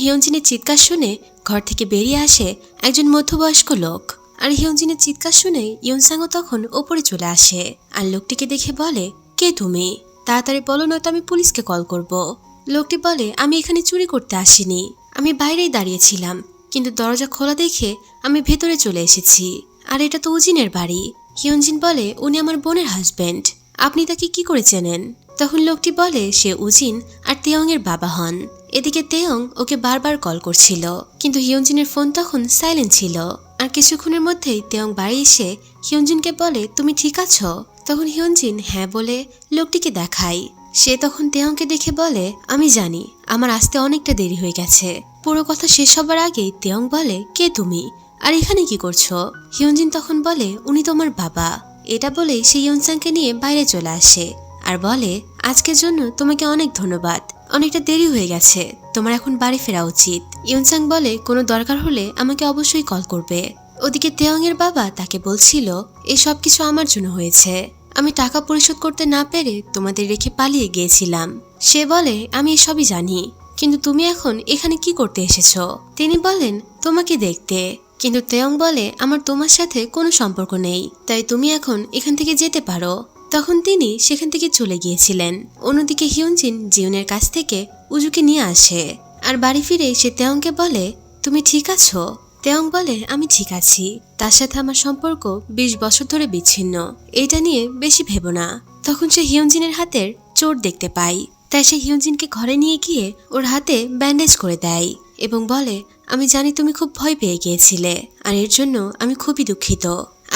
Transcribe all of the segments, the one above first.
হিয়ঞ্জিনের চিৎকার শুনে ঘর থেকে বেরিয়ে আসে একজন মধ্যবয়স্ক লোক। আর হিয়ঞ্জিনের চিৎকার শুনে ইয়নসাংও তখন ওপরে চলে আসে আর লোকটিকে দেখে বলে, কে তুমি? তাড়াতাড়ি বলো, নয়তো আমি পুলিশকে কল করব। লোকটি বলে, আমি এখানে চুরি করতে আসিনি, আমি বাইরেই দাঁড়িয়েছিলাম, কিন্তু দরজা খোলা দেখে আমি ভেতরে চলে এসেছি। আর এটা তো উজিনের বাড়ি। হিয়ঞ্জিন বলে, উনি আমার বোনের হাজবেন্ড, আপনি তাকে কি করে চেনেন? তখন লোকটি বলে সে উজিন আর তেয়ং এর বাবা হন। এদিকে তেয়ং ওকে বারবার কল করছিল, কিন্তু হিয়ঞ্জিনের ফোন তখন সাইলেন্ট ছিল। আর কিছুক্ষণের মধ্যেই তেয়ং বাড়ি এসে হিয়ঞ্জিনকে বলে, তুমি ঠিক আছো? তখন হিয়ঞ্জিন হ্যাঁ বলে লোকটিকে দেখায়। সে তখন তেয়ংকে দেখে বলে, আমি জানি আমার আসতে অনেকটা দেরি হয়ে গেছে। পুরো কথা শেষ হবার আগেই তেয়ং বলে, কে তুমি আর এখানে কি করছো? হিয়ঞ্জিন তখন বলে, উনি তোমার বাবা। এটা বলেই সে ইয়নসাংকে নিয়ে বাইরে চলে আসে আর বলে, আজকের জন্য তোমাকে অনেক ধন্যবাদ, অনেকটা দেরি হয়ে গেছে, তোমার এখন বাড়ি ফেরা উচিত। ইয়নসাং বলে, কোনো দরকার হলে আমাকে অবশ্যই কল করবে। ওদিকে তেয়ং এর বাবা তাকে বলছিল, এই সব কিছু আমার জন্য হয়েছে, আমি টাকা পরিশোধ করতে না পেরে তোমাদের রেখে পালিয়ে গিয়েছিলাম। সে বলে, আমি এসবই জানি, কিন্তু তুমি এখন এখানে কি করতে এসেছো? তিনি বলেন, তোমাকে দেখতে। কিন্তু তেয়ং বলে, আমার তোমার সাথে কোনো সম্পর্ক নেই, তাই তুমি এখন এখান থেকে যেতে পারো। তখন তিনি সেখান থেকে চলে গিয়েছিলেন। অন্যদিকে হিয়ঞ্জিন জিউনের কাছ থেকে উজুকে নিয়ে আসে আর বাড়ি ফিরে সে তেয়ংকে বলে, তুমি ঠিক আছো? তেয়ং বলে, আমি ঠিক আছি, তার সাথে আমার সম্পর্ক 20 বছর ধরে বিচ্ছিন্ন, এটা নিয়ে বেশি ভেবো না। তখন সে হিয়ঞ্জিনের হাতের চোট দেখতে পায়, তাই সে হিয়ঞ্জিনকে ঘরে নিয়ে গিয়ে ওর হাতে ব্যান্ডেজ করে দেয় এবং বলে, আমি জানি তুমি খুব ভয় পেয়ে গিয়েছিলে, আর এর জন্য আমি খুবই দুঃখিত।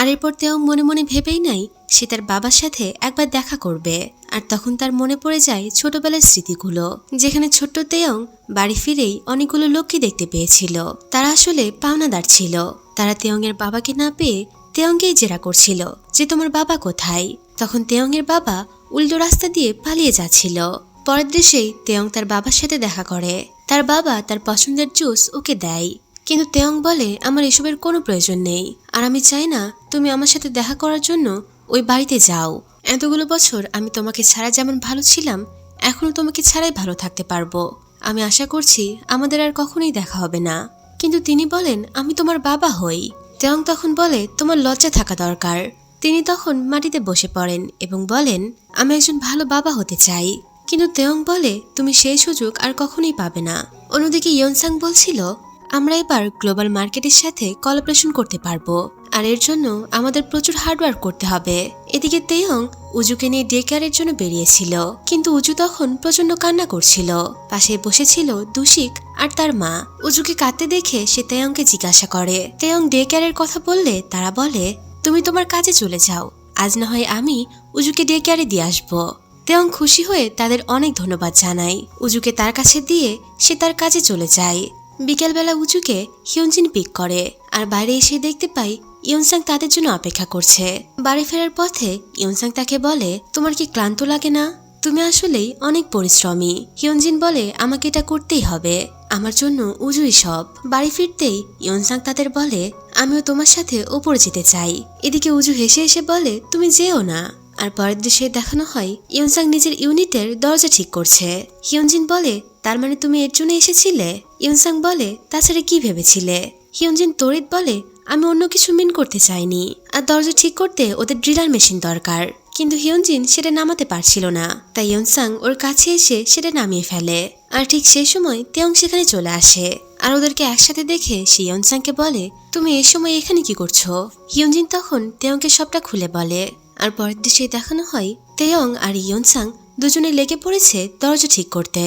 আর এরপর তেয়ং মনে মনে ভেবেই নাই সে তার বাবার সাথে একবার দেখা করবে। আর তখন তার মনে পড়ে যায় ছোটবেলার স্মৃতিগুলো, যেখানে ছোট্ট তেয়ং বাড়ি ফিরেই অনেকগুলো লোককে দেখতে পেয়েছিল। তারা আসলে পাওনাদার ছিল। তারা তেয়ং এর বাবাকে না পেয়ে তেয়ংকেই জেরা করছিল যে তোমার বাবা কোথায়। তখন তেয়ং এর বাবা উল্টো রাস্তা দিয়ে পালিয়ে যাচ্ছিল। পরের দৃশ্যেই তেয়ং তার বাবার সাথে দেখা করে। তার বাবা তার পছন্দের জুস ওকে দেয়, কিন্তু তেয়ং বলে, আমার এসবের কোনো প্রয়োজন নেই, আর আমি চাই না তুমি আমার সাথে দেখা করার জন্য ওই বাড়িতে যাও। এতগুলো বছর আমি তোমাকে ছাড়া যেমন ভালো ছিলাম, এখনো তোমাকে ছাড়াই ভালো থাকতে পারবো। আমি আশা করছি আমাদের আর কখনোই দেখা হবে না। কিন্তু তিনি বলেন, আমি তোমার বাবা হই। তেয়ং তখন বলে, তোমার লজ্জা থাকা দরকার। তিনি তখন মাটিতে বসে পড়েন এবং বলেন, আমি একজন ভালো বাবা হতে চাই। কিন্তু তেয়ং বলে, তুমি সেই সুযোগ আর কখনোই পাবে না। অন্যদিকে ইয়নসাং বলছিল, আমরা এবার গ্লোবাল মার্কেটের সাথে কোলাবোরেশন করতে পারবো, আর এর জন্য আমাদের প্রচুর হার্ডওয়ার্ক করতে হবে। এদিকে তেয়ং উজুকে নিয়ে ডে কেয়ারের জন্য বেরিয়েছিল, কিন্তু উজু তখন প্রচন্ড কান্না করছিল। পাশে বসেছিল দুশিক আর তার মা। উজুকে কাঁদতে দেখে সে তেয়ংকে জিজ্ঞাসা করে। তেয়ং ডে কেয়ারের কথা বললে তারা বলে, তুমি তোমার কাজে চলে যাও, আজ না হয় আমি উজুকে ডে কেয়ারে দিয়ে আসবো। তেয়ং খুশি হয়ে তাদের অনেক ধন্যবাদ জানায়। উজুকে তার কাছে দিয়ে সে তার কাজে চলে যায়। বিকেলবেলা উজুকে হিয়ঞ্জিন পিক করে আর বাইরে এসে দেখতে পাই ইয়নসাং তাদের জন্য অপেক্ষা করছে। বাড়ি ফেরার পথে ইয়নসাং তাকে বলে, তোমার কি ক্লান্ত লাগে না? তুমি আসলেই অনেক পরিশ্রমী। হিয়ঞ্জিন বলে, আমাকে এটা করতেই হবে, আমার জন্য উজুই সব। বাড়ি ফিরতেই ইয়নসাং তাদের বলে, আমিও তোমার সাথে ওপরে যেতে চাই। এদিকে উজু হেসে এসে বলে, তুমি যেও না। আর পরের দৃশ্যে দেখানো হয় ইয়নসাং নিজের ইউনিটের দরজা ঠিক করছে। হিয়ঞ্জিন বলে, তার মানে তুমি এর জন্য এসেছিলে? ইয়নসাং বলে, তাছাড়া কি ভেবেছিলে? হিয়ঞ্জিন তড়িৎ বলে, আমি অন্য কিছু মিন করতে চাইনি, আর দরজা ঠিক করতে ওদের ড্রিলার মেশিন দরকার। কিন্তু হিয়ঞ্জিন সেটা নামাতে পারছিল না, তাই ইয়নসাং ওর কাছে এসে সেটা নামিয়ে ফেলে। আর ঠিক সেই সময় তেয়ং সেখানে চলে আসে আর ওদেরকে একসাথে দেখে সে ইয়নসাংকে বলে, তুমি এই সময় এখানে কি করছো? হিয়ঞ্জিন তখন তেয়ংকে সবটা খুলে বলে। আর পরের দৃশ্যে দেখানো হয় তেয়ং আর ইয়নসাং দুজনে লেগে পড়েছে দরজা ঠিক করতে।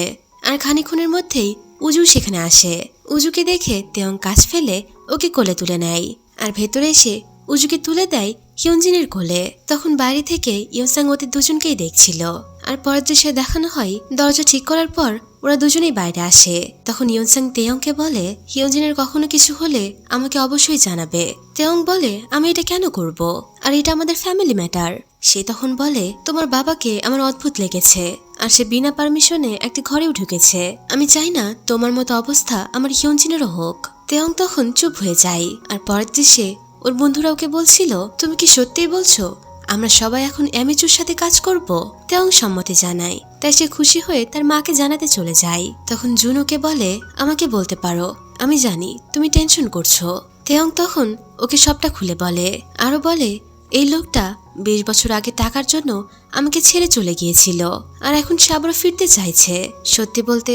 আর খানিক্ষণের মধ্যেই উজু সেখানে আসে। উজুকে দেখে তেয়ং কাজ ফেলে ওকে কোলে তুলে নেয় আর ভেতরে এসে উজুকে তুলে দেয় হিয়ঞ্জিনের কোলে। তখন বাইরে থেকে ইয়নসাং ওদের দুজনকেই দেখছিল। আর পরের দৃশ্যে দেখানো হয় দরজা ঠিক করার পর ওরা দুজনেই বাইরে আসে। তখন ইয়নসাং তেয়ংকে বলে, হিয়ঞ্জিনের কখনো কিছু হলে আমাকে অবশ্যই জানাবে। তেয়ং বলে, আমি এটা কেন করব, আর এটা আমাদের ফ্যামিলি ম্যাটার। সে তখন বলে, তোমার বাবাকে আমার অদ্ভুত লেগেছে, আর সে বিনা পারমিশনে একটি ঘরেও ঢুকেছে। আমি চাই না তোমার মতো অবস্থা আমার হিয়ঞ্জিনেরও হোক। তেয়ং তখন চুপ হয়ে যায়। আর পরের দৃশ্যে ওর বন্ধুরা ওকে বলছিল, তুমি কি সত্যিই বলছো আমরা সবাই এখন এমএচুর সাথে কাজ করব। তেয়ং সম্মতি জানায়, তাই সে খুশি হয়ে তার মাকে জানাতে চলে যায়। তখন জুনোকে বলে, আমাকে বলতে পারো, আমি জানি তুমি টেনশন করছো। তেয়ং তখন ওকে সবটা খুলে বলে, আরো বলে, এই লোকটা 20 বছর আগে টাকার জন্য আমাকে ছেড়ে চলে গিয়েছিল, আর এখন সে আবারও ফিরতে চাইছে। সত্যি বলতে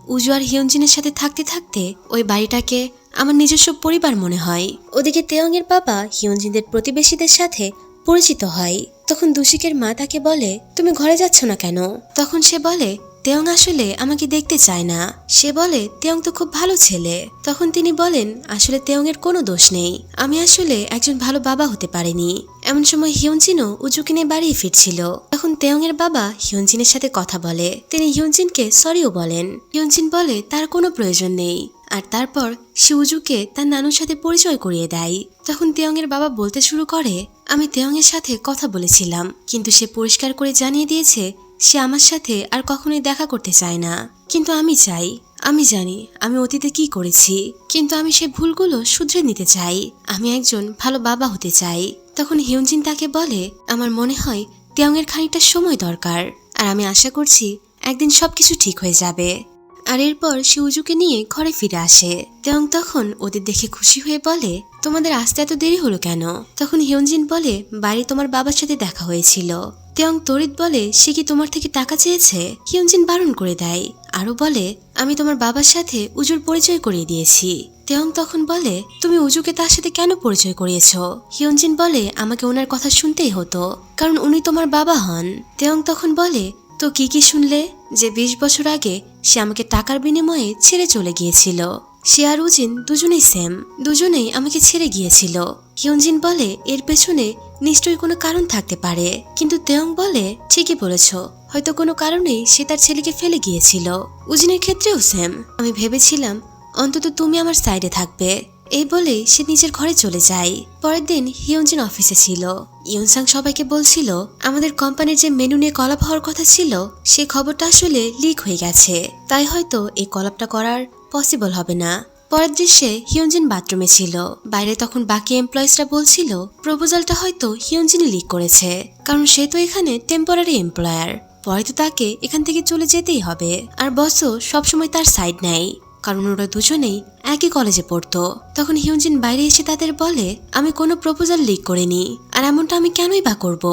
উজু আর হিয়নজিনের সাথে থাকতে থাকতে ওই বাড়িটাকে আমার নিজস্ব পরিবার মনে হয়। ওদিকে তেয়ং এর বাবা হিয়নজিনের প্রতিবেশীদের সাথে পরিচিত হয়। তখন দুশিকের মা তাকে বলে, তুমি ঘরে যাচ্ছ না কেন? তখন সে বলে, তেয়ং আসলে আমাকে দেখতে চায় না। সে বলে, তেয়ং তো খুব ভালো ছেলে। তখন তিনি বলেন, আসলে তেয়ং এর কোনো দোষ নেই, আমি আসলে একজন ভালো বাবা হতে পারিনি। এমন সময় হিয়নজিনও উজুকে নিয়ে বাড়ি ফিরছিল। তখন তেয়ং এর বাবা হিয়নজিনের সাথে কথা বলে, তিনি হিয়নজিনকে সরিও বলেন। হিয়নজিন বলে তার কোনো প্রয়োজন নেই, আর তারপর সে উজুকে তার নানুর সাথে পরিচয় করিয়ে দেয়। তখন তেয়ং এর বাবা বলতে শুরু করে, আমি তেয়ং এর সাথে কথা বলেছিলাম, কিন্তু সে পরিষ্কার করে জানিয়ে দিয়েছে সে আমার সাথে আর কখনোই দেখা করতে চায় না। কিন্তু আমি চাই, আমি জানি আমি অতীতে কি করেছি, কিন্তু আমি সে ভুলগুলো শুধরে নিতে চাই। আমি একজন ভালো বাবা হতে চাই। তখন হিয়নজিন তাকে বলে, আমার মনে হয় তেয়ং এর খানিকটা সময় দরকার, আর আমি আশা করছি একদিন সবকিছু ঠিক হয়ে যাবে। আর এরপর সে উজুকে নিয়ে ঘরে ফিরে আসে। তেয়ং তখন ওদের দেখে খুশি হয়ে বলে, তোমাদের আসতে এত দেরি হলো কেন? তখন হিয়নজিন বলে, বাড়ি তোমার বাবার সাথে দেখা হয়েছিল। তেয়ং তড়িৎ বলে, সে কি তোমার থেকে টাকা চেয়েছে? হিয়নজিন বারণ করে দেয়, আরো বলে, আমি তোমার বাবার সাথে উজুর পরিচয় করিয়ে দিয়েছি। তেয়ং তখন বলে, তুমি উজুকে তার সাথে কেন পরিচয় করিয়েছ? হিয়নজিন বলে, আমাকে ওনার কথা শুনতেই হতো, কারণ উনি তোমার বাবা হন। তেয়ং তখন বলে, তো কি কি শুনলে? যে 20 বছর আগে সে আমাকে টাকার বিনিময়ে ছেড়ে চলে গিয়েছিল। সে আর উজিন দুজনেই সেম, দুজনেই আমাকে ছেড়ে গিয়েছিল। হিয়নজিন বলে, এর পেছনে নিশ্চয়ই কোনো কারণ থাকতে পারে। কিন্তু তেয়ং বলে, ঠিকই বলেছ, হয়তো কোনো কারণেই সে তার ছেলেকে ফেলে গিয়েছিল। উজিনের ক্ষেত্রেও সেম, আমি ভেবেছিলাম অন্তত তুমি আমার সাইডে থাকবে। এই বলে সে নিজের ঘরে চলে যায়। পরের দিন হিয়নজিন অফিসে ছিল। ইয়নসাং সবাইকে বলছিল, আমাদের কোম্পানির যে মেনু নিয়ে কলাপ হওয়ার কথা ছিল সে খবরটা আসলে লিক হয়ে গেছে, তাই হয়তো এই কলাপটা করার পসিবল হবে না। পরের দৃশ্যে হিয়নজিন বাথরুমে ছিল। বাইরে তখন বাকি এমপ্লয়িজরা বলছিল, প্রপোজালটা হয়তো হিয়নজিনই লিক করেছে, কারণ সে তো এখানে টেম্পোরারি এমপ্লয়ার, পরে তো তাকে এখান থেকে চলে যেতেই হবে। আর বসও সবসময় তার সাইড নেয়, কারণ ওরা দুজনেই একই কলেজে পড়তো। তখন হিয়নজিন বাইরে এসে তাদের বলে, আমি কোনো প্রপোজাল লিক করিনি, আর এমনটা আমি কেনই বা করব।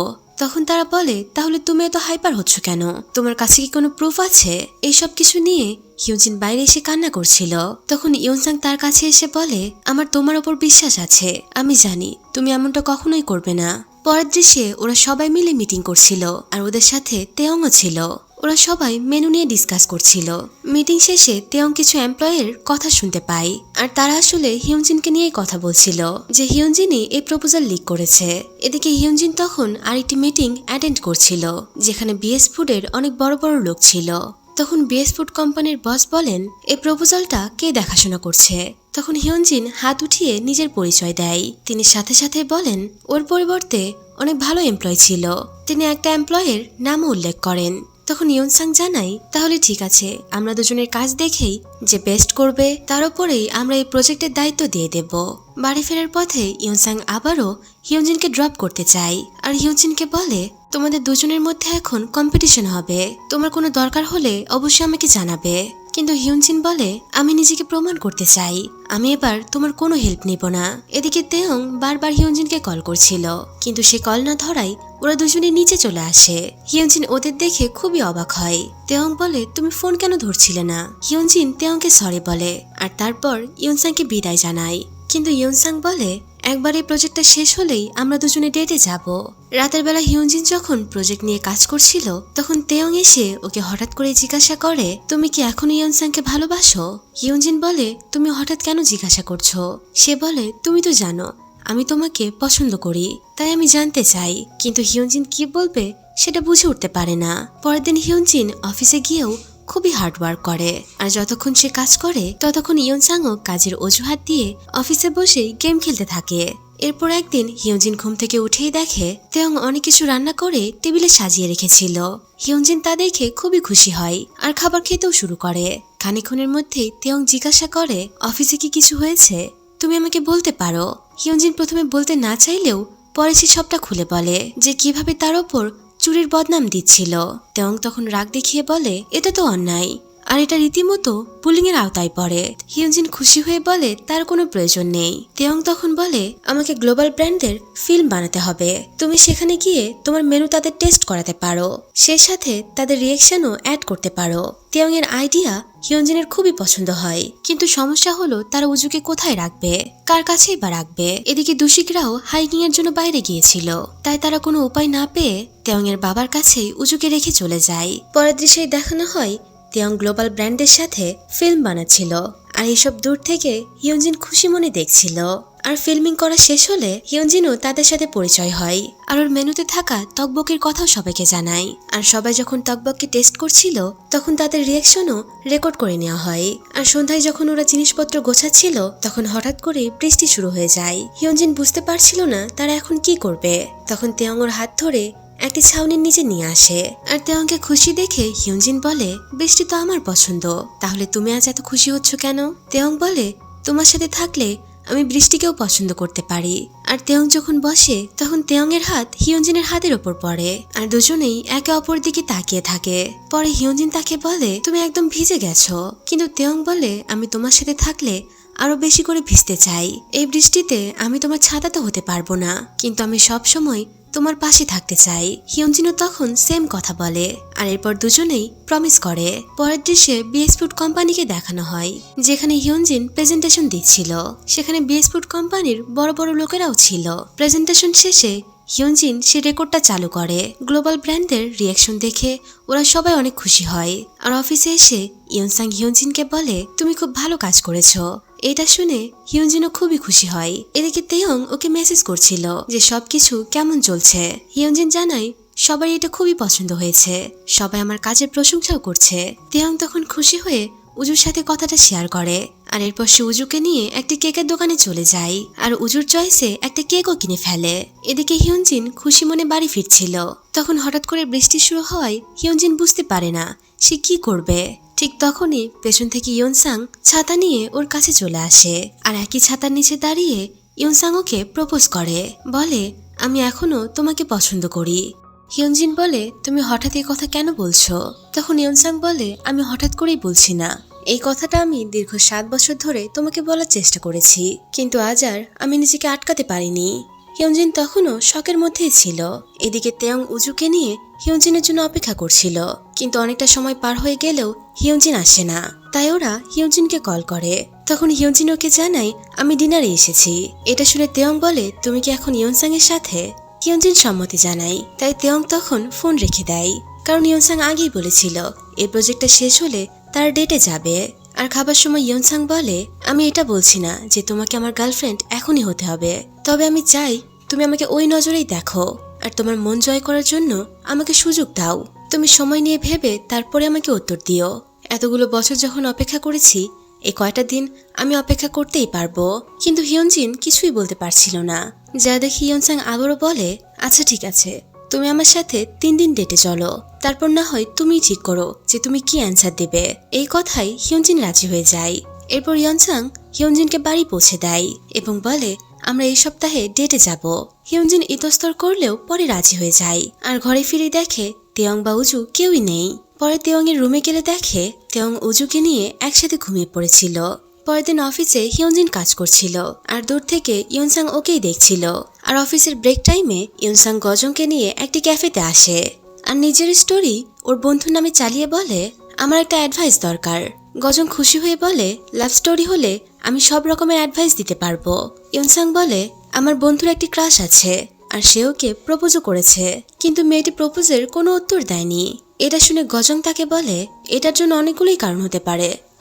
তখন তারা বলে, তাহলে তুমি এত হাইপার হচ্ছ কেন? তোমার কাছে কি কোনো প্রুফ আছে? এইসব কিছু নিয়ে হিয়নজিন বাইরে এসে কান্না করছিল। তখন ইয়নসাং তার কাছে এসে বলে, আমার তোমার ওপর বিশ্বাস আছে, আমি জানি তুমি এমনটা কখনোই করবে না। পরের দৃশ্যে ওরা সবাই মিলে মিটিং করছিল, আর ওদের সাথে তেয়ংও ছিল। ওরা সবাই মেনু নিয়ে ডিসকাস করছিল। মিটিং শেষে তেয়ং কিছু এমপ্লয়ের কথা শুনতে পায়, আর তারা আসলে হিয়নজিনকে নিয়েই কথা বলছিল যে হিয়নজিনই এই প্রপোজাল লিক করেছে। এদিকে হিয়নজিন তখন আরেকটি মিটিং অ্যাটেন্ড করছিল, যেখানে বিএস ফুডের অনেক বড় বড় লোক ছিল। তখন বিএস ফুড কোম্পানির বস বলেন, এই প্রপোজালটা কে দেখাশোনা করছে? তখন হিয়নজিন হাত উঠিয়ে নিজের পরিচয় দেয়। তিনি সাথে সাথে বলেন, ওর পরিবর্তে অনেক ভালো এমপ্লয় ছিল। তিনি একটা এমপ্লয়ের নামও উল্লেখ করেন। তখন ইয়নসাং জানাই, তাহলে ঠিক আছে, আমরা দুজনের কাজ দেখেই যে বেস্ট করবে তার উপরেই আমরা এই প্রজেক্টের দায়িত্ব দিয়ে দেব। বাড়ি ফেরার পথে ইয়নসাং আবারও হিয়নজিনকে ড্রপ করতে চায়, আর হিয়নজিনকে বলে, তোমাদের দুজনের মধ্যে এখন কম্পিটিশন হবে, তোমার কোনো দরকার হলে অবশ্যই আমাকে জানাবে। কিন্তু হিয়নজিন বলে, আমি নিজেকে প্রমাণ করতে চাই, আমি এবার তোমার কোনো হেল্প নিব না। এদিকে তেয়ং বারবার হিয়নজিনকে কল করছিল, কিন্তু সে কল না ধরাই ওরা দুজনে নিচে চলে আসে। হিয়নজিন ওদের দেখে খুবই অবাক হয়। তেয়ং বলে, তুমি ফোন কেন ধরছিলে না? হিয়নজিন তেয়ংকে সরি বলে, আর তারপর ইয়নসাংকে বিদায় জানায়। কিন্তু ইয়নসাং বলে, একবার এই প্রজেক্টটা শেষ হলেই আমরা দুজনে ডেটে যাব। রাতের বেলা হিয়নজিন যখন প্রজেক্ট নিয়ে কাজ করছিল, তখন তেয়ং এসে ওকে হঠাৎ করে জিজ্ঞাসা করে, তুমি কি এখনো ইয়নসাংকে ভালোবাসো? হিয়নজিন বলে, তুমি হঠাৎ কেন জিজ্ঞাসা করছো? সে বলে, তুমি তো জানো আমি তোমাকে পছন্দ করি, তাই আমি জানতে চাই। কিন্তু হিয়নজিন কি বলবে সেটা বুঝে উঠতে পারে না। পরের দিন হিয়নজিন অফিসে গিয়েও খুবই হার্ড ওয়ার্ক করে, আর যতক্ষণ সে কাজ করে ততক্ষণ ইয়নসাংও কাজের অজুহাত দিয়ে অফিসে বসে গেম খেলতে থাকে। এরপর একদিন হিয়নজিন ঘুম থেকে উঠেই দেখে তেয়ং অনেক কিছু রান্না করে টেবিলে সাজিয়ে রেখেছিল। হিয়নজিন তা দেখে খুবই খুশি হয়, আর খাবার খেতেও শুরু করে। খানিকক্ষণের মধ্যেই তেয়ং জিজ্ঞাসা করে, অফিসে কি কিছু হয়েছে? তুমি আমাকে বলতে পারো। হিয়নজিন প্রথমে বলতে না চাইলেও পরে সে সবটা খুলে বলে যে কিভাবে তার ওপর চুরির বদনাম দিচ্ছিল। তেয়ং তখন রাগ দেখিয়ে বলে এটা তো অন্যায়, আর এটা রীতিমতো বুলিং এর আওতায় পড়ে। হিউজিন খুশি হয়ে বলে তার কোনো প্রয়োজন নেই। তেয়ং তখন বলে আমাকে গ্লোবাল ব্র্যান্ডের ফিল্ম বানাতে হবে, তুমি সেখানে গিয়ে তোমার মেনু তাদের টেস্ট করাতে পারো, সে সাথে তাদের রিয়েকশনও অ্যাড করতে পারো। তেয়ং এর আইডিয়া হিউজিনের খুবই পছন্দ হয়, কিন্তু সমস্যা হলো তারা উজুকে কোথায় রাখবে, কার কাছেই বা রাখবে। এদিকে দূষিকরাও হাইকিং এর জন্য বাইরে গিয়েছিল, তাই তারা কোনো উপায় না পেয়ে তেয়ং এর বাবার কাছেই উজুকে রেখে চলে যায়। পরের দৃশ্যে দেখানো হয় তেয়ং গ্লোবাল ব্র্যান্ডের সাথে ফিল্ম বানাচ্ছিল, আর এইসব দূর থেকে হিউজিন খুশি মনে দেখছিল। আর ফিল্মিং করা শেষ হলে হিউজিনও তাদের সাথে পরিচয় হয়, আর ওর মেনুতে থাকা তকবকের কথাও সবাইকে জানায়। আর সবাই যখন তকবককে টেস্ট করছিল তখন তাদের রিয়াকশনও রেকর্ড করে নেওয়া হয়। আর সন্ধ্যায় যখন ওরা জিনিসপত্র গোছাচ্ছিল তখন হঠাৎ করে বৃষ্টি শুরু হয়ে যায়। হিউজিন বুঝতে পারছিল না তারা এখন কি করবে। তখন তেয়ং ওর হাত ধরে একটি ছাউনির নিচে নিয়ে আসে, আর তেয়ংকে খুশি দেখে হিউজিন বলে বৃষ্টি তো আমার পছন্দ, তাহলে তুমি আজ এত খুশি হচ্ছ কেন? তেয়ং বলে তোমার সাথে থাকলে আমি বৃষ্টিকেও পছন্দ করতে পারি। আর তেয়ং যখন বসে তখন তেয়ং এর হাত হিউজিনের হাতের ওপর পড়ে, আর দুজনেই একে অপর দিকে তাকিয়ে থাকে। পরে হিউজিন তাকে বলে তুমি একদম ভিজে গেছো, কিন্তু তেয়ং বলে আমি তোমার সাথে থাকলে আরো বেশি করে ভিজতে চাই। এই বৃষ্টিতে আমি তোমার ছাতা তো হতে পারবো না, কিন্তু আমি সব সময় তোমার পাশে থাকতে চাই। হিউজিনও তখন সেম কথা বলে, আর এরপর দুজনেই প্রমিস করে। পরের দৃশ্যে বিএস ফুড কোম্পানিকে দেখানো হয়, যেখানে হিউজিন প্রেজেন্টেশন দিচ্ছিল। সেখানে বিএস ফুড কোম্পানির বড় বড় লোকেরাও ছিল। প্রেজেন্টেশন শেষে হিউজিন সে রেকর্ডটা চালু করে। গ্লোবাল ব্র্যান্ডের রিয়াকশন দেখে ওরা সবাই অনেক খুশি হয়। আর অফিসে এসে ইয়নসাং হিউজিনকে বলে তুমি খুব ভালো কাজ করেছো। এটা শুনে হিউজিনও খুবই খুশি হয়। এদিকে তেয়ং ওকে মেসেজ করছিল যে সবকিছু কেমন চলছে। হিউজিন জানায় সবাই এটা খুবই পছন্দ হয়েছে, সবাই আমার কাজের প্রশংসাও করছে। তেয়ং তখন খুশি হয়ে উজুর সাথে কথাটা শেয়ার করে, আর এরপর সে উজুকে নিয়ে একটি কেকের দোকানে চলে যায়, আর উজুর চয়েসে একটা কেকও কিনে ফেলে। এদিকে হিউজিন খুশি মনে বাড়ি ফিরছিল, তখন হঠাৎ করে বৃষ্টি শুরু হওয়ায় হিউজিন বুঝতে পারে না সে কি করবে। ঠিক তখনই পেছন থেকে ইয়নসাং ছাতা নিয়ে ওর কাছে চলে আসে, আর একই ছাতার নিচে দাঁড়িয়ে ইয়নসাং ওকে প্রপোজ করে, বলে আমি এখনো তোমাকে পছন্দ করি। হিউজিন বলে তুমি হঠাৎ এই কথা কেন বলছো? তখন ইয়নসাং বলে আমি হঠাৎ করেই বলছি না, এই কথাটা আমি দীর্ঘ 7 বছর ধরে তোমাকে বলার চেষ্টা করেছি, কিন্তু আজ আর আমি নিজেকে আটকাতে পারিনি। হিউজিন তখনও শকের মধ্যেই ছিল। এদিকে তেয়ং উজুকে নিয়ে হিউজিনের জন্য অপেক্ষা করছিল, কিন্তু অনেকটা সময় পার হয়ে গেলেও হিউজিন আসে না। তাই ওরা হিউজিনকে কল করে। তখন হিউজিন ওকে জানায় আমি ডিনারে এসেছি। এটা শুনে তেয়ং বলে তুমি কি এখন ইয়নসাং এর সাথে? হিউজিন সম্মতি জানায়। তাই তেয়ং তখন ফোন রেখে দেয়, কারণ ইয়নসাং আগেই বলেছিল এই প্রজেক্টটা শেষ হলে তার ডেটে যাবে। আর খাবার সময় ইয়নসাং বলে আমি এটা বলছি না যে তোমাকে আমার গার্লফ্রেন্ড এখনই হতে হবে, তবে আমি চাই তুমি আমাকে ওই নজরেই দেখো, আর তোমার মন জয় করার জন্য আমাকে সুযোগ দাও। তুমি সময় নিয়ে ভেবে তারপরে আমাকে উত্তর দিও। এতগুলো বছর যখন অপেক্ষা করেছি, এই কয়টা দিন আমি অপেক্ষা করতেই পারবো। কিন্তু হিউজিন কিছুই বলতে পারছিল না। যা দেখি ইয়নসাং আবারও বলে আচ্ছা ঠিক আছে, তুমি আমার সাথে 3 দিন ডেটে চলো, তারপর না হয় তুমি ঠিক করো যে তুমি কি অ্যান্সার দেবে। এই কথাই হিউজিন রাজি হয়ে যায়। এরপর ইয়নসাং হিউজিনকে বাড়ি পৌঁছে দেয় এবং বলে আমরা এই সপ্তাহে ডেটে যাব। হিউজিন ইতস্তর করলেও পরে রাজি হয়ে যায়, আর ঘরে ফিরে দেখে তেয়ং বা উজু কেউই নেই। পরে তেয়ং এর রুমে গেলে দেখে তেয়ং উজুকে নিয়ে একসাথে ঘুমিয়ে পড়েছিল। পরের দিন অফিসে হিউজিন কাজ করছিল, আর দূর থেকে ইয়নসাং ওকেই দেখছিল। আর অফিসের ব্রেক টাইমে ইয়নসাং গজংকে নিয়ে একটি ক্যাফেতে আসে, আর নিজের স্টোরি ওর বন্ধুর নামে চালিয়ে বলে আমার একটা অ্যাডভাইস দরকার। গজং খুশি হয়ে বলে লাভ স্টোরি হলে আমি সব রকমের অ্যাডভাইস দিতে পারবো। ইয়নসাং বলে আমার বন্ধুর একটি ক্রাশ আছে, আর সে ওকে প্রপোজও করেছে, কিন্তু মেয়েটি প্রপোজের কোনো উত্তর দেয়নি। এটা শুনে গজং তাকে বলে এটার জন্য অনেকগুলোই কারণ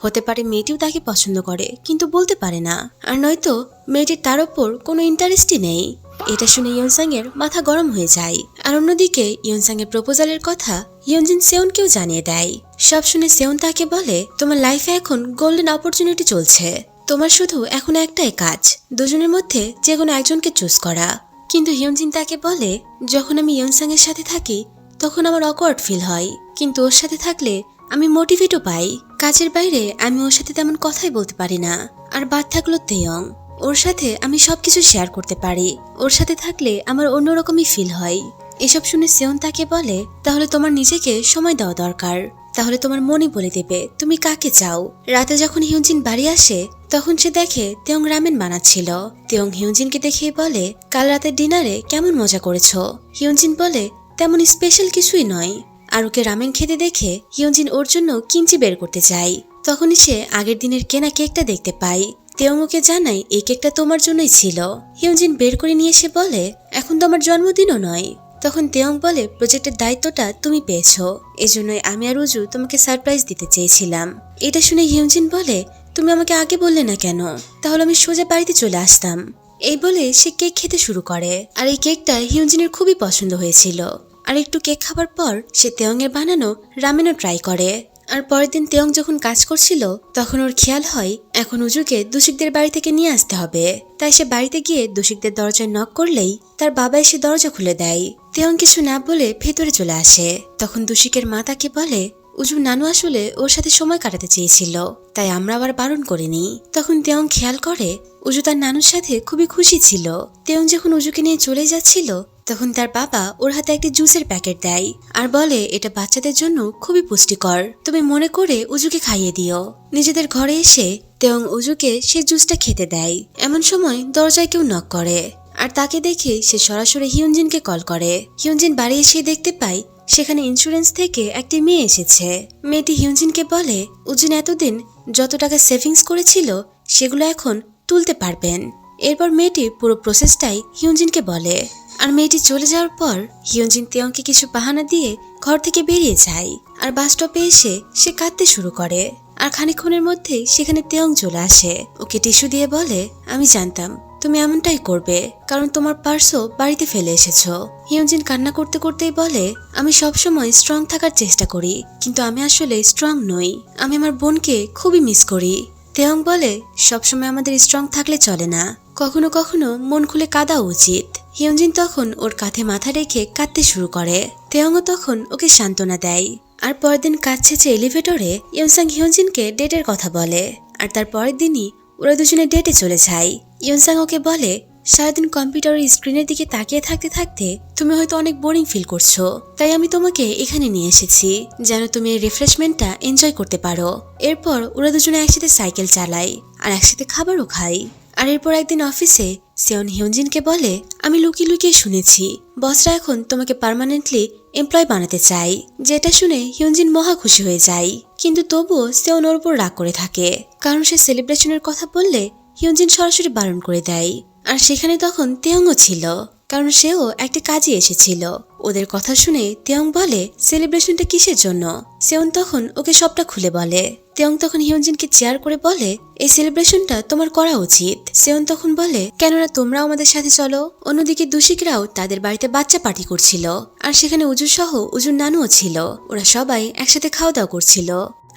হতে পারে মেয়েটিও তাকে পছন্দ করে কিন্তু বলতে পারে না, আর নয়তো মেয়েটির তার ওপর কোনো ইন্টারেস্টই নেই। এটা শুনে ইয়নসাং এর মাথা গরম হয়ে যায়। আর অন্যদিকে ইয়নসাং এর প্রপোজালের কথা ইয়নজিন সেউনকেও জানিয়ে দেয়। সব শুনে সেউন তাকে বলে তোমার লাইফে এখন গোল্ডেন অপরচুনিটি চলছে, তোমার শুধু এখন একটাই কাজ, দুজনের মধ্যে যে কোনো একজনকে চুজ করা। কিন্তু হিউজিন তাকে বলে যখন আমি ইয়নসাং এর সাথে থাকি তখন আমার অকওয়ার্ড ফিল হয়, কিন্তু ওর সাথে থাকলে আমি মোটিভেটও পাই। কাজের বাইরে আমি ওর সাথে তেমন কথাই বলতে পারি না। আর বাদ থাকলো তেয়ং। ওর সাথে আমি সবকিছু শেয়ার করতে পারি। ওর সাথে থাকলে আমার অন্যরকমই ফিল হয়। এসব শুনে সেওন তাকে বলে, তাহলে তোমার নিজেকে সময় দেওয়া দরকার। তাহলে তোমার মনই বলে দেবে তুমি কাকে চাও। রাতে যখন হিউজিন বাড়ি আসে তখন সে দেখে তেয়ং রামেন বানাচ্ছিল। তেয়ং হিউজিনকে দেখে বলে, কাল রাতের ডিনারে কেমন মজা করেছো? হিউজিন বলে, তেমন স্পেশাল কিছুই নয়। আর ওকে রামেন খেতে দেখে হিউজিন ওর জন্য কিমচি বের করতে চায়। তখনই সে আগের দিনের কেনা কেকটা দেখতে পায়। তেয়ং ওকে জানায় এই কেকটা তোমার জন্যই ছিল। হিউজিন বের করে নিয়ে এসে বলে, এখন তো আমার জন্মদিনও নয়। তখন তেয়ং বলে, প্রজেক্টের দায়িত্বটা তুমি পেয়েছো, এজন্যই আমি আর উজু তোমাকে সারপ্রাইজ দিতে চেয়েছিলাম। এটা শুনে হিউজিন বলে, তুমি আমাকে আগে বললে না কেন? তাহলে আমি সোজা বাড়িতে চলে আসতাম। এই বলে সে কেক খেতে শুরু করে। আর এই কেকটা হিউজিনের খুবই পছন্দ হয়েছিল। আর একটু কেক খাবার পর সে তেয়ং এর বানানো রামেনও ট্রাই করে। আর পরের দিন তেয়ং যখন কাজ করছিল তখন ওর খেয়াল হয় এখন উজুকে দূষিকদের বাড়ি থেকে নিয়ে আসতে হবে। তাই সে বাড়িতে গিয়ে দূষিকদের দরজায় নক করলেই তার বাবা এসে দরজা খুলে দেয়। তেয়ং কিছু না বলে ভেতরে চলে আসে। তখন দূষিকের মা তাকে বলে, উজুর নানু আসলে ওর সাথে সময় কাটাতে চেয়েছিল, তাই আমরা আবার বারণ করিনি। তখন তেয়ং খেয়াল করে উজু তার নানুর সাথে খুবই খুশি ছিল। তেয়ং যখন উজুকে নিয়ে চলে যাচ্ছিল তখন তার বাবা ওর হাতে একটি জুসের প্যাকেট দেয় আর বলে, এটা বাচ্চাদের জন্য খুবই পুষ্টিকর, তুমি মনে করে উজুকে খাইয়ে দিও। নিজেদের ঘরে এসে তেয়ং উজুকে সে জুসটা খেতে দেয়। এমন সময় দরজায় কেউ নক করে আর তাকে দেখে সে সরাসরি হিউনজিনকে কল করে। হিউনজিন বাড়ি এসে দেখতে পায় সেখানে ইন্স্যুরেন্স থেকে একটি মেয়ে এসেছে। মেয়েটি হিউনজিনকে বলে, উজুন এতদিন যত টাকা সেভিংস করেছিল সেগুলো এখন তুলতে পারবেন। এরপর মেয়েটি পুরো প্রসেসটাই হিউনজিনকে বলে। আর মেয়েটি চলে যাওয়ার পর হিউনজিন তেয়ংকে কিছু বাহানা দিয়ে ঘর থেকে বেরিয়ে যায়। আর বাস স্টপে এসে সে কাঁদতে শুরু করে। আর খানিকক্ষণের মধ্যেই সেখানে তেয়ং চলে আসে। ওকে টিস্যু দিয়ে বলে, আমি জানতাম তুমি এমনটাই করবে, কারণ তোমার পার্সও বাড়িতে ফেলে এসেছো। হিউনজিন কান্না করতে করতেই বলে, আমি সবসময় স্ট্রং থাকার চেষ্টা করি, কিন্তু আমি আসলে স্ট্রং নই। আমি আমার বোনকে খুবই মিস করি। তেয়ং বলে, সবসময় আমাদের স্ট্রং থাকলে চলে না, কখনো কখনো মন খুলে কাঁদা উচিত। হিউনজিন তখন ওর কাঁধে মাথা রেখে কাঁদতে শুরু করে। তেয়ংও তখন ওকে সান্ত্বনা দেয়। আর পরের দিন কাজ শেষে এলিভেটরে ইয়নসাং হিউনজিনকে ডেটের কথা বলে। আর তার পরের দিনই ওরা দুজনে ডেটে চলে যায়। ইয়নসাং ওকে বলে, সারাদিন কম্পিউটারের স্ক্রিনের দিকে তাকিয়ে থাকতে থাকতে তুমি হয়তো অনেক বোরিং ফিল করছো, তাই আমি তোমাকে এখানে নিয়ে এসেছি যেন তুমি এই রিফ্রেশমেন্টটা এনজয় করতে পারো। এরপর ওরা দুজনে একসাথে সাইকেল চালায় আর একসাথে খাবারও খায়। আর এরপর একদিন অফিসে সেওন হিউনজিনকে বলে, আমি লুকিয়ে লুকিয়ে শুনেছি বসরা এখন তোমাকে পার্মানেন্টলি এমপ্লয় বানাতে চাই। যেটা শুনে হিউনজিন মহা খুশি হয়ে যায়, কিন্তু তবুও সেওন ওর উপর রাগ করে থাকে, কারণ সে সেলিব্রেশনের কথা বললে হিউনজিন সরাসরি বারণ করে দেয়। আর সেখানে তখন তেয়ংও ছিল, কারণ সেও একটা কাজে এসেছিল। ওদের কথা শুনে তেয়ং বলে, সেলিব্রেশনটা কিসের জন্য? সেওন তখন ওকে সবটা খুলে বলে। তেয়ং তখন হিউনজিনকে চেয়ার করে বলে, এই সেলিব্রেশনটা তোমার করা উচিত। সেওন তখন বলে, কেননা তোমরাও আমাদের সাথে চলো। অন্যদিকে দূষিকরাও তাদের বাড়িতে বাচ্চা পার্টি করছিল, আর সেখানে উজু সহ উজুর নানুও ছিল। ওরা সবাই একসাথে খাওয়া দাওয়া করছিল।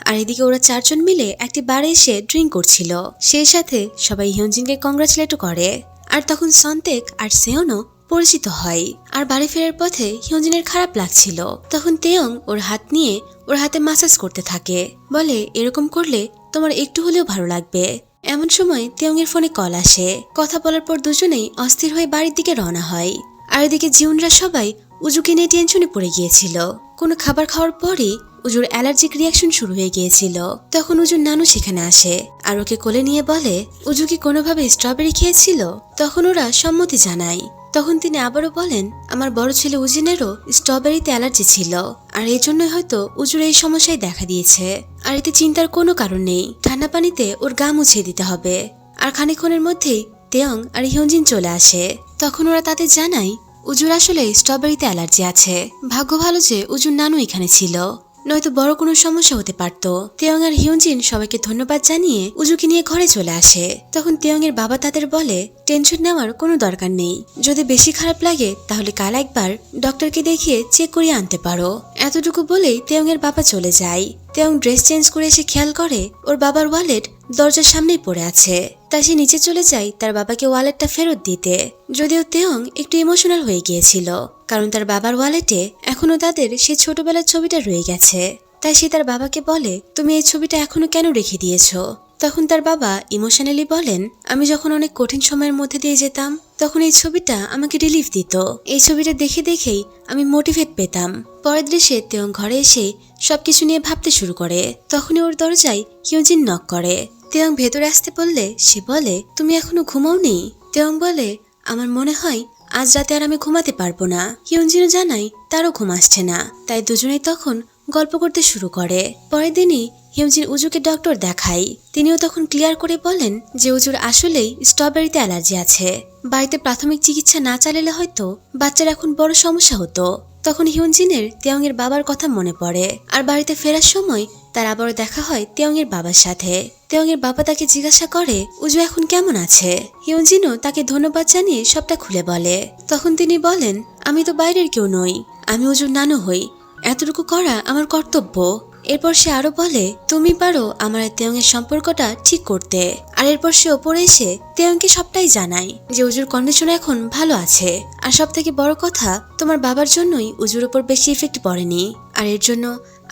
আর এদিকে ওরা চারজন মিলে একটি বারে এসে ড্রিঙ্ক করছিল। সেই সাথে সবাই হিউনজিনকে কংগ্রাচুলেটও করে। আর তখন সন্তেক আর সেওনও পরিচিত হয়। আর বাড়ি ফেরার পথে হিউনজিনের খারাপ লাগছিল। তখন তেয়ং ওর হাত নিয়ে ওর হাতে মাসাজ করতে থাকে, বলে, এরকম করলে তোমার একটু হলেও ভালো লাগবে। এমন সময় তেয়ং এর ফোনে কল আসে। কথা বলার পর দুজনেই অস্থির হয়ে বাড়ির দিকে রওনা হয়। আর এদিকে জিউনরা সবাই উজুকে নিয়ে টেনশনে পড়ে গিয়েছিল। কোনো খাবার খাওয়ার পরই উজুর অ্যালার্জিক রিয়াকশন শুরু হয়ে গিয়েছিল। তখন উজুর নানু সেখানে আসে আর ওকে কোলে নিয়ে বলে, উজু কি কোনোভাবে স্ট্রবেরি খেয়েছিল? তখন ওরা সম্মতি জানায়। তখন তিনি আবারও বলেন, আমার বড় ছেলে উজিনেরও স্ট্রবেরিতে অ্যালার্জি ছিল, আর এই জন্যই হয়তো উজুর এই সমস্যায় দেখা দিয়েছে। আর এতে চিন্তার কোনো কারণ নেই, ঠান্ডা পানিতে ওর গা মুছিয়ে দিতে হবে। আর খানিকক্ষণের মধ্যেই তেয়ং আর হিউনজিন চলে আসে। তখন ওরা তাদের জানায় উজুর আসলে স্ট্রবেরিতে অ্যালার্জি আছে। ভাগ্য ভালো যে উজুর নানু এখানে ছিল, নয়তো বড় কোনো সমস্যা হতে পারত। তেয়ং আর হিউনজিন সবাইকে ধন্যবাদ জানিয়ে উজুকে নিয়ে ঘরে চলে আসে। তখন তেয়ং এর বাবা তাদের বলে, টেনশন নেওয়ার কোনো দরকার নেই, যদি বেশি খারাপ লাগে তাহলে কাল একবার ডক্টরকে দেখিয়ে চেক করিয়ে আনতে পারো। এতটুকু বলেই তেয়ং এর বাবা চলে যায়। তেয়ং ড্রেস চেঞ্জ করে এসে খেয়াল করে ওর বাবার ওয়ালেট দরজার সামনেই পড়ে আছে। তাই সে নিচে চলে যায় তার বাবাকে ওয়ালেটটা ফেরত দিতে। যদিও তেয়ং একটু ইমোশনাল হয়ে গিয়েছিল, কারণ তার বাবার ওয়ালেটে এখনো তাদের সেই ছোটবেলার ছবিটা রয়ে গেছে। তাই সে তার বাবাকে বলে, তুমি এই ছবিটা এখনো কেন রেখে দিয়েছো? তখন তার বাবা ইমোশনালি বলেন, আমি যখন অনেক কঠিন সময়ের মধ্যে দিয়ে যেতাম তখন এই ছবিটা আমাকে রিলিফ দিত। এই ছবিটা দেখে দেখেই আমি মোটিভেট পেতাম। পরের দৃশ্যে তেয়ং ঘরে এসে সবকিছু নিয়ে ভাবতে শুরু করে। তখনই ওর দরজায় হিউজিন নক করে। তেয়ং ভেতরে আসতে বললে সে বলে, তুমি এখনো ঘুমাওনি? তেয়ং বলে, আমার মনে হয় আজ রাতে আর আমি ঘুমাতে পারবো না। হিউজিনও জানায় তারও ঘুম আসছে না। তাই দুজনেই তখন গল্প করতে শুরু করে। পরের দিনই হিউজিন উজুকে ডক্টর দেখায়। তিনিও তখন ক্লিয়ার করে বলেন যে উজুর আসলেই স্ট্রবেরিতে অ্যালার্জি আছে। বাড়িতে প্রাথমিক চিকিৎসা না চালালে হয়তো বাচ্চার এখন বড় সমস্যা হতো। তখন হিউজিনের তেয়ংয়ের বাবার কথা মনে পড়ে। আর বাড়িতে ফেরার সময় তার আবারও দেখা হয় তেয়ংয়ের বাবার সাথে। তেয়ংয়ের বাবা তাকে জিজ্ঞাসা করে উজু এখন কেমন আছে। হিউজিনও তাকে ধন্যবাদ জানিয়ে সবটা খুলে বলে। তখন তিনি বলেন, আমি তো বাইরের কেউ নই, আমি উজুর নানু হই, এতটুকু করা আমার কর্তব্য। এরপর সে আরো বলে, তুমি পারো আমার তেয়ংয়ের সম্পর্কটা ঠিক করতে। আর এরপর সে ওপরে এসে তেয়ংকে সবটাই জানায় যে উজুর কন্ডিশন এখন ভালো আছে। আর সব থেকে বড় কথা, তোমার বাবার জন্যই উজুর উপর বেশি ইফেক্ট পড়েনি। আর এর জন্য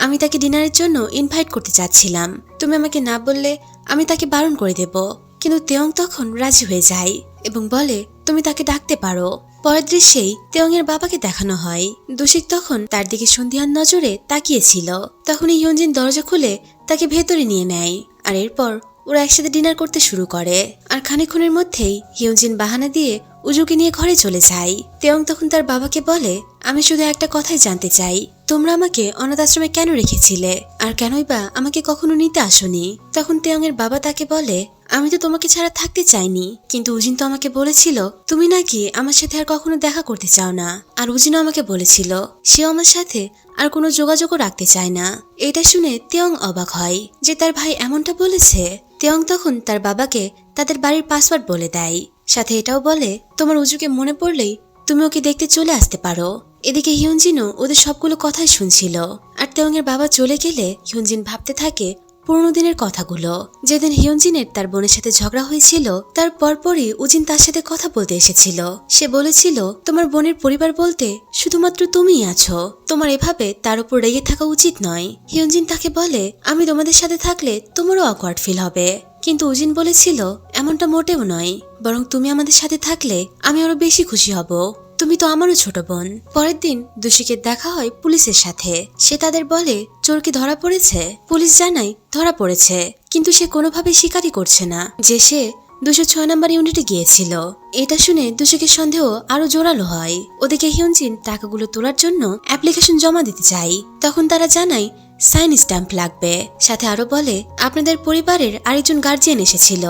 আমি তাকে ডিনারের জন্য ইনভাইট করতে চাচ্ছিলাম। তুমি আমাকে না বললে আমি তাকে বারণ করে দেব। কিন্তু তেয়ং তখন রাজি হয়ে যায় এবং বলে, তুমি তাকে ডাকতে পারো। পরের দৃশ্যেই তেয়ংয়ের বাবাকে দেখানো হয়। দোষিক তখন তার দিকে সন্ধিহান নজরে তাকিয়েছিল। তখনই হিউজিন দরজা খুলে তাকে ভেতরে নিয়ে নেয়। আর এরপর ওরা একসাথে ডিনার করতে শুরু করে। আর খানিকক্ষণের মধ্যেই হিউজিন বাহানা দিয়ে উজুকে নিয়ে ঘরে চলে যায়। তেয়ং তখন তার বাবাকে বলে, আমি শুধু একটা কথাই জানতে চাই, তোমরা আমাকে অনাথ আশ্রমে কেন রেখেছিলে? আর কেনই বা আমাকে কখনো নিতে আসোনি? তখন তেয়ংয়ের বাবা তাকে বলে, আমি তো তোমাকে ছাড়া থাকতে চাইনি, কিন্তু উজিন তো আমাকে বলেছিল তুমি নাকি আমার সাথে আর কখনো দেখা করতে চাও না। আর উজিনও আমাকে বলেছিল সেও আমার সাথে আর কোনো যোগাযোগও রাখতে চায় না। এটা শুনে তেয়ং অবাক হয় যে তার ভাই এমনটা বলেছে। তেয়ং তখন তার বাবাকে তাদের বাড়ির পাসওয়ার্ড বলে দেয়। সাথে এটাও বলে, তোমার উজুকে মনে পড়লেই তুমি ওকে দেখতে চলে আসতে পারো। এদিকে হিউজিনও ওদের সবগুলো কথাই শুনছিল। আর তেয়ংয়ের বাবা চলে গেলে হিউজিন ভাবতে থাকে পুরনো দিনের কথাগুলো। যেদিন হিউজিনের তার বোনের সাথে ঝগড়া হয়েছিল তার পরপরই উজিন তার সাথে কথা বলতে এসেছিল। সে বলেছিল, তোমার বোনের পরিবার বলতে শুধুমাত্র তুমিই আছো, তোমার এভাবে তার উপর রেগে থাকা উচিত নয়। হিউজিন তাকে বলে, আমি তোমাদের সাথে থাকলে তোমারও অকওয়ার্ড ফিল হবে। কিন্তু উজিন বলেছিল, এমনটা মোটেও নয়, বরং তুমি আমাদের সাথে থাকলে আমি আরো বেশি খুশি হব, তুমি তো আমারও ছোট বোন। পরের দিন দোষীকে দেখা হয় পুলিশের সাথে। সে তাদের বলে, চোর কি ধরা পড়েছে? পুলিশ জানায় ধরা পড়েছে, কিন্তু সে কোনোভাবে স্বীকারই করছে না যে সে 206 নম্বর ইউনিটে গিয়েছিল। এটা শুনে দোষীকে সন্দেহ আরো জোরালো হয়। ওদিকে হিউজিন টাকাগুলো তোলার জন্য অ্যাপ্লিকেশন জমা দিতে চায়। তখন তারা জানায় সাইন স্ট্যাম্প লাগবে। সাথে আরো বলে, আপনাদের পরিবারের আরেকজন গার্জিয়ান এসেছিল,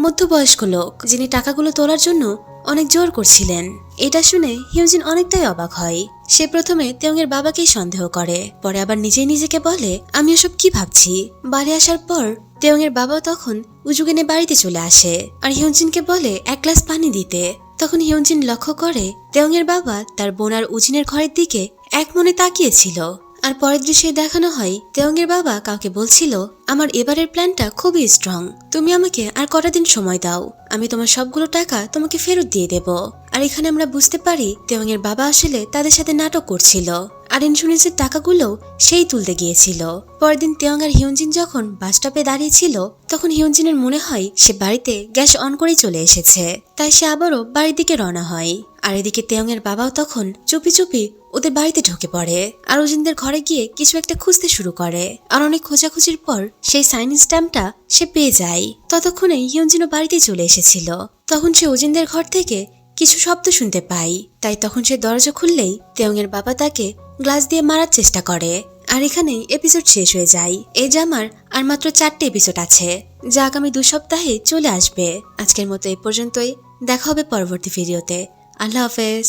মধ্যবয়স্ক লোক, যিনি টাকাগুলো তোলার জন্য অনেক জোর করছিলেন। এটা শুনে হিউজিন অনেকটাই অবাক হয়। সে প্রথমে তেয়ংয়ের বাবাকেই সন্দেহ করে, পরে আবার নিজেই নিজেকে বলে, আমি ওসব কি ভাবছি। বাড়ি আসার পর তেয়ংয়ের বাবা তখন উজুকে নিয়ে বাড়িতে চলে আসে আর হিউজিনকে বলে এক গ্লাস পানি দিতে। তখন হিউজিন লক্ষ্য করে তেয়ংয়ের বাবা তার বোন আর উজিনের ঘরের দিকে এক মনে তাকিয়েছিল। আর পরের দৃশ্যে দেখানো হয় তেয়ংয়ের বাবা কাউকে বলছিল, আমার এবারের প্ল্যানটা খুবই স্ট্রং, তুমি আমাকে আর কটা দিন সময় দাও, আমি তোমার সবগুলো টাকা তোমাকে ফেরত দিয়ে দেব। আর এখানে আমরা বুঝতে পারি তেয়ংয়ের বাবা আসলে তাদের সাথে নাটক করছিল আর ইন্স্যুরেন্সের টাকাগুলো সেই তুলতে গিয়েছিল। পরের দিন তেয়ং আর হিউজিন যখন বাস স্টপে দাঁড়িয়েছিল তখন হিউজিনের মনে হয় সে বাড়িতে গ্যাস অন করেই চলে এসেছে। তাই সে আবারও বাড়ির দিকে রওনা হয়। আর এদিকে তেয়ংয়ের বাবাও তখন চুপি চুপি ওদের বাড়িতে ঢুকে পড়ে আর উজিনদের ঘরে গিয়ে কিছু একটা খুঁজতে শুরু করে। আর অনেক খোঁজাখুঁজির পর সেই সাইন স্ট্যাম্পটা সে পেয়ে যায়। ততক্ষণে হিউজিনও বাড়িতে চলে এসেছিল। তখন সে উজিনদের ঘর থেকে কিছু শব্দ শুনতে পায়। তাই তখন সে দরজা খুললেই তেয়ংয়ের বাবা তাকে গ্লাস দিয়ে মারার চেষ্টা করে। আর এখানেই এপিসোড শেষ হয়ে যায়। এই ড্রামার আর মাত্র 4টে এপিসোড আছে, যা আগামী 2 সপ্তাহে চলে আসবে। আজকের মতো এই পর্যন্তই, দেখা হবে পরবর্তী ভিডিওতে। আল্লাহ হাফেজ।